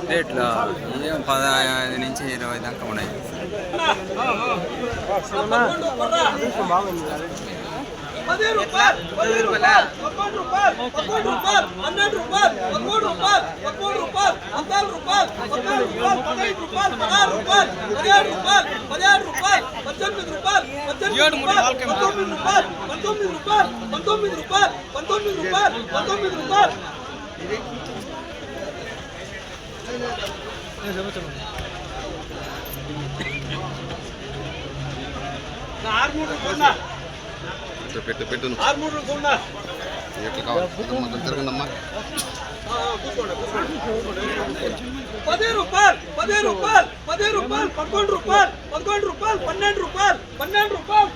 రేట్లు 15 నుంచి 20 దాకా ఉన్నాయి. పెట్టు పెట్టు ఎట్లా కావాలి జరగండమ్మా. 10 రూపాయలు 11 రూపాయలు 12 రూపాయలు 11 రూపాయలు 12 రూపాయలు 12 రూపాయలు 13 రూపాయలు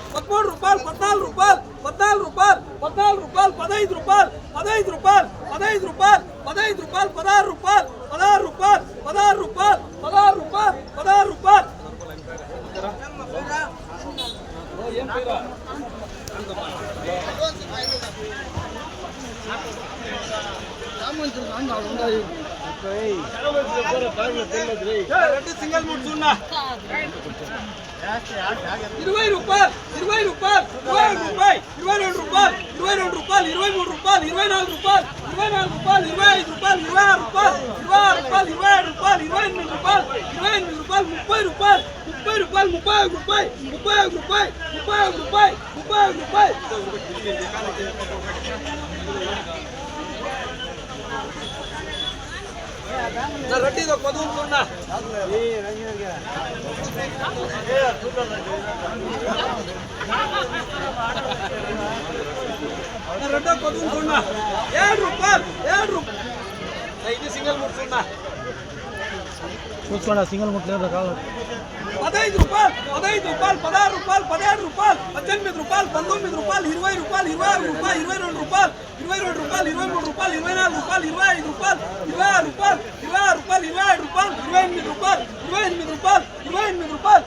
14 రూపాయలు 14 రూపాయలు 14 రూపాయలు 14 రూపాయలు 15 రూపాయలు 15 రూపాయలు 15 రూపాయలు 15 రూపాయలు 16 రూపాయలు 16 రూపాయలు 16 రూపాయలు 16 రూపాయలు 16 రూపాయలు సింగల్ మూడు 20 రూపాయలు 20 రూపాయలు 22 రూపాయలు 22 రూపాయలు 23 రూపాయలు 24 రూపాయలు 24 రూపాయలు 25 రూపాయలు 26 రూపాయలు 27 రూపాయలు 28 రూపాయలు 30 రూపాయలు 31 రూపాయలు 31 రూపాయలు ರೊಟ್ಟಿದು ಕೊದುಂಬುಣ್ಣ ರೊಟ್ಟ ಕೊದುಂಬುಣ್ಣ 2 ರೂಪಾಯಿ ಇದು ಸಿಂಗಲ್ ಮುಟ್ಸುಣ್ಣ చూసుకోండి సింగిల్ ముట్లేదు కావాలి. 15 రూపాయలు 16 రూపాయలు 17 రూపాయలు 18 రూపాయలు 19 రూపాయలు 20 రూపాయలు 26 రూపాయలు 22 రూపాయలు 23 రూపాయలు 24 రూపాయలు 25 రూపాయలు 26 రూపాయలు 27 రూపాయలు 28 రూపాయలు 28 రూపాయలు 28 రూపాయలు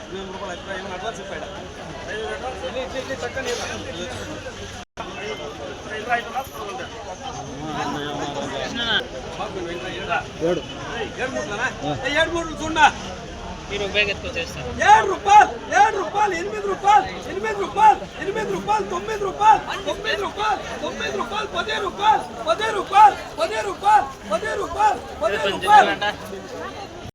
ఏడు మూడు సున్నా మీరు ఉపయోగించుకొచ్చేస్తారు 7 రూపాయలు 8 రూపాయలు 8 రూపాయలు 9 రూపాయలు 9 రూపాయలు 10 రూపాయలు 10 రూపాయలు 10 రూపాయలు 10 రూపాయలు 10 రూపాయలు 10 రూపాయలు 10 రూపాయలు